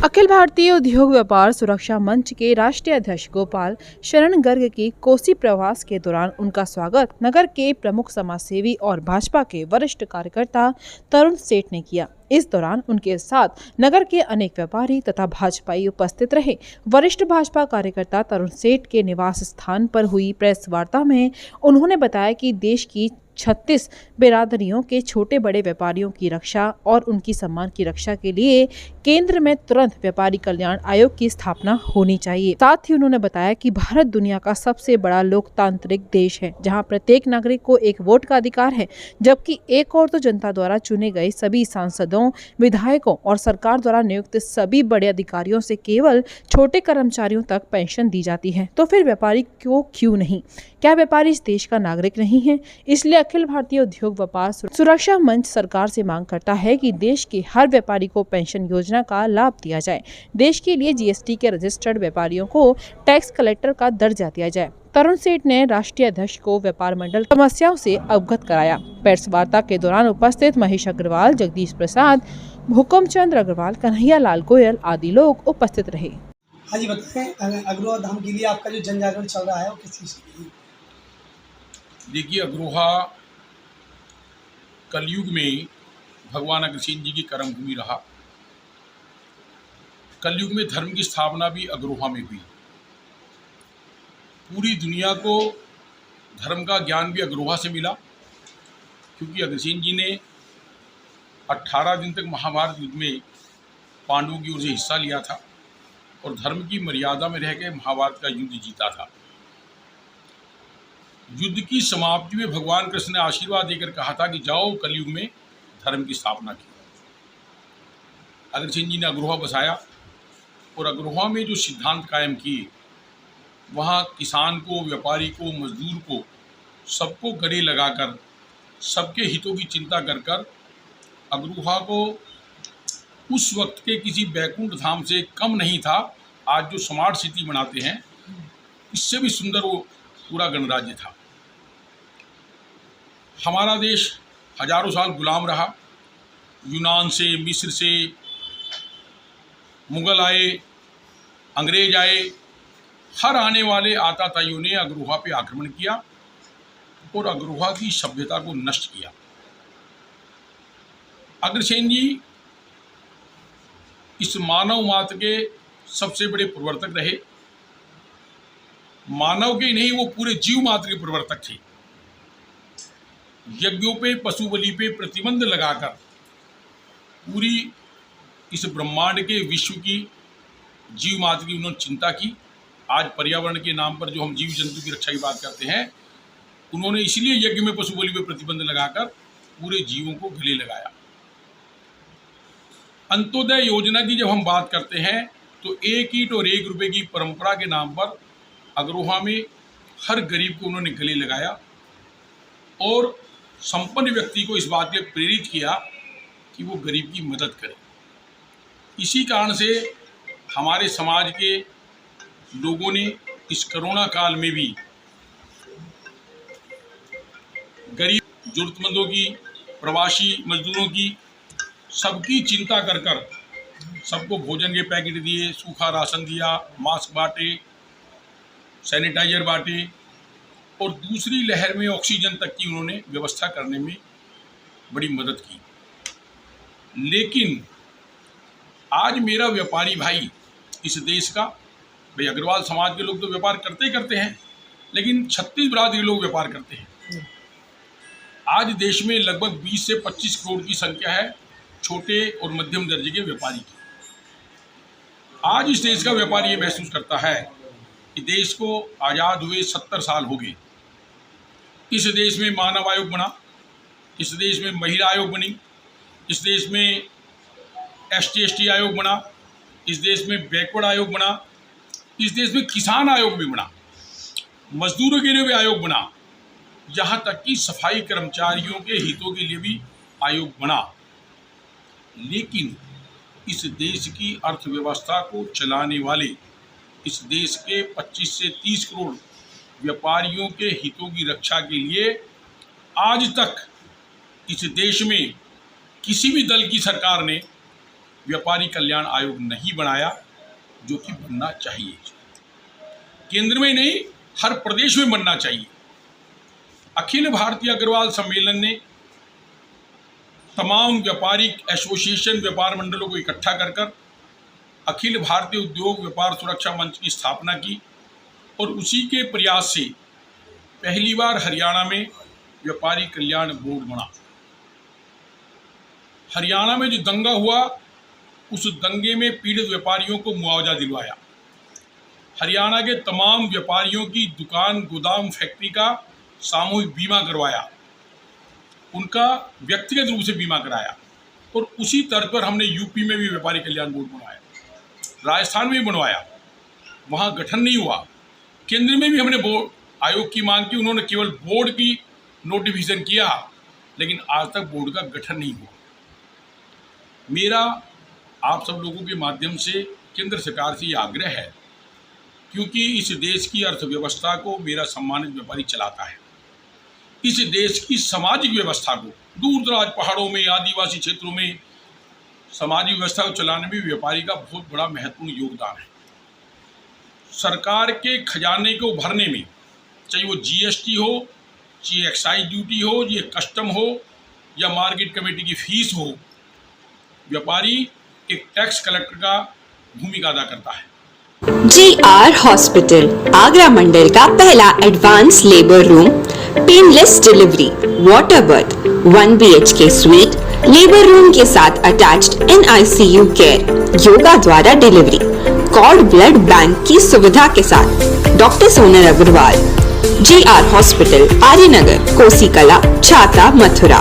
अखिल भारतीय उद्योग व्यापार सुरक्षा मंच के राष्ट्रीय अध्यक्ष गोपाल शरण गर्ग की कोसी प्रवास के दौरान उनका स्वागत नगर के प्रमुख समाजसेवी और भाजपा के वरिष्ठ कार्यकर्ता तरुण सेठ ने किया। इस दौरान उनके साथ नगर के अनेक व्यापारी तथा भाजपाई उपस्थित रहे। वरिष्ठ भाजपा कार्यकर्ता तरुण सेठ के निवास स्थान पर हुई प्रेस वार्ता में उन्होंने बताया कि देश की 36 बिरादरियों के छोटे बड़े व्यापारियों की रक्षा और उनकी सम्मान की रक्षा के लिए केंद्र में तुरंत व्यापारी कल्याण आयोग की स्थापना होनी चाहिए। साथ ही उन्होंने बताया कि भारत दुनिया का सबसे बड़ा लोकतांत्रिक देश है, जहां प्रत्येक नागरिक को एक वोट का अधिकार है, जबकि एक और तो जनता द्वारा चुने गए सभी सांसदों, विधायकों और सरकार द्वारा नियुक्त सभी बड़े अधिकारियों से केवल छोटे कर्मचारियों तक पेंशन दी जाती है। तो फिर व्यापारी क्यों नहीं? क्या व्यापारी इस देश का नागरिक नहीं है? इसलिए अखिल भारतीय उद्योग व्यापार सुरक्षा मंच सरकार से मांग करता है कि देश के हर व्यापारी को पेंशन योजना का लाभ दिया जाए। देश के लिए जीएसटी के रजिस्टर्ड व्यापारियों को टैक्स कलेक्टर का दर्जा दिया जाए। तरुण सेठ ने राष्ट्रीय अध्यक्ष को व्यापार मंडल समस्याओं से अवगत कराया। प्रेस वार्ता के दौरान उपस्थित महेश अग्रवाल, जगदीश प्रसाद, हुकुमचंद अग्रवाल, कन्हैया लाल गोयल आदि लोग उपस्थित रहे। हाँ जी, बताएं अग्रोहा धाम के लिए आपका जो जन जागरण चल रहा है वो किस चीज़ के लिए? देखिए, अग्रोहा कलयुग में भगवान अग्रसेन जी की कर्मभूमि रहा। कलयुग में धर्म की स्थापना भी अग्रोहा में हुई। पूरी दुनिया को धर्म का ज्ञान भी अग्रोहा से मिला, क्योंकि अग्रसेन जी ने 18 दिन तक महाभारत युद्ध में पांडवों की ओर से हिस्सा लिया था और धर्म की मर्यादा में रह के महाभारत का युद्ध जीता था। युद्ध की समाप्ति में भगवान कृष्ण ने आशीर्वाद देकर कहा था कि जाओ कलयुग में धर्म की स्थापना की। अग्रसेन जी ने अग्रोहा बसाया और अग्रोहा में जो सिद्धांत कायम किए, वहाँ किसान को, व्यापारी को, मजदूर को, सबको गले लगाकर, सबके हितों की चिंता कर कर अग्रोहा को उस वक्त के किसी बैकुंठ धाम से कम नहीं था। आज जो स्मार्ट सिटी बनाते हैं, इससे भी सुंदर वो पूरा गणराज्य था। हमारा देश हजारों साल गुलाम रहा। यूनान से, मिस्र से मुगल आए, अंग्रेज आए, हर आने वाले आताताइयों ने अग्रोहा पे आक्रमण किया और अग्रोहा की सभ्यता को नष्ट किया। अग्रसेन जी इस मानव मात्र के सबसे बड़े प्रवर्तक रहे। मानव के नहीं, वो पूरे जीव मात्र के प्रवर्तक थे। यज्ञों पे, पशु बलि पे प्रतिबंध लगाकर पूरी इस ब्रह्मांड के विश्व की जीव मात्र की उन्होंने चिंता की। आज पर्यावरण के नाम पर जो हम जीव जंतु की रक्षा की बात करते हैं, उन्होंने इसलिए यज्ञ में पशु बलि पे प्रतिबंध लगाकर पूरे जीवों को गले लगाया। अंत्योदय योजना की जब हम बात करते हैं तो 1 ईंट और 1 रुपये की परंपरा के नाम पर अग्रोहा में हर गरीब को उन्होंने गले लगाया और संपन्न व्यक्ति को इस बात के प्रेरित किया कि वो गरीब की मदद करे। इसी कारण से हमारे समाज के लोगों ने इस कोरोना काल में भी गरीब, जरूरतमंदों की, प्रवासी मजदूरों की, सबकी चिंता कर कर सबको भोजन के पैकेट दिए, सूखा राशन दिया, मास्क बांटे, सैनिटाइजर बांटे और दूसरी लहर में ऑक्सीजन तक की उन्होंने व्यवस्था करने में बड़ी मदद की। लेकिन आज मेरा व्यापारी भाई इस देश का, भाई अग्रवाल समाज के लोग तो व्यापार करते ही करते हैं, लेकिन 36 बिरादरी लोग व्यापार करते हैं। आज देश में लगभग 20 से 25 करोड़ की संख्या है छोटे और मध्यम दर्जे के व्यापारी की। आज इस देश का व्यापारी ये महसूस करता है कि देश को आज़ाद हुए 70 साल हो गए। इस देश में मानव आयोग बना, इस देश में महिला आयोग बनी, इस देश में ST आयोग बना, इस देश में बैकवर्ड आयोग बना, इस देश में किसान आयोग भी बना, मजदूरों के लिए भी आयोग बना, यहाँ तक कि सफाई कर्मचारियों के हितों के लिए भी आयोग बना। लेकिन इस देश की अर्थव्यवस्था को चलाने वाले, इस देश के 25 से 30 करोड़ व्यापारियों के हितों की रक्षा के लिए आज तक इस देश में किसी भी दल की सरकार ने व्यापारी कल्याण आयोग नहीं बनाया, जो कि बनना चाहिए। केंद्र में नहीं, हर प्रदेश में बनना चाहिए। अखिल भारतीय अग्रवाल सम्मेलन ने तमाम व्यापारिक एसोसिएशन, व्यापार मंडलों को इकट्ठा कर अखिल भारतीय उद्योग व्यापार सुरक्षा मंच की स्थापना की और उसी के प्रयास से पहली बार हरियाणा में व्यापारी कल्याण बोर्ड बना। हरियाणा में जो दंगा हुआ, उस दंगे में पीड़ित व्यापारियों को मुआवजा दिलवाया। हरियाणा के तमाम व्यापारियों की दुकान, गोदाम, फैक्ट्री का सामूहिक बीमा करवाया, उनका व्यक्तिगत रूप से बीमा कराया। और उसी तर्ज पर हमने यूपी में भी व्यापारी कल्याण बोर्ड बनवाया, राजस्थान में भी बनवाया, वहाँ गठन नहीं हुआ। केंद्र में भी हमने बोर्ड आयोग की मांग की, उन्होंने केवल बोर्ड की नोटिफिकेशन किया, लेकिन आज तक बोर्ड का गठन नहीं हुआ। मेरा आप सब लोगों के माध्यम से केंद्र सरकार से ये आग्रह है, क्योंकि इस देश की अर्थव्यवस्था को मेरा सम्मानित व्यापारी चलाता है। इस देश की सामाजिक व्यवस्था को, दूर दराज पहाड़ों में, आदिवासी क्षेत्रों में सामाजिक व्यवस्था को चलाने में व्यापारी का बहुत बड़ा महत्वपूर्ण योगदान है। सरकार के खजाने को भरने में, चाहे वो जीएसटी हो, चाहे एक्साइज ड्यूटी हो, ये कस्टम हो या मार्केट कमेटी की फीस हो, व्यापारी एक टैक्स कलेक्टर का भूमिका अदा करता है। JR हॉस्पिटल आगरा मंडल का पहला advance labour room, painless delivery, water birth, 1 BHK sweet, labour room के साथ अटैच्ड NICU केयर, योगा द्वारा डिलीवरी, कॉर्ड ब्लड बैंक की सुविधा के साथ doctor Sonal Agarwal. JR hospital, Aryanagar, Kosi Kala, Chhata, Mathura.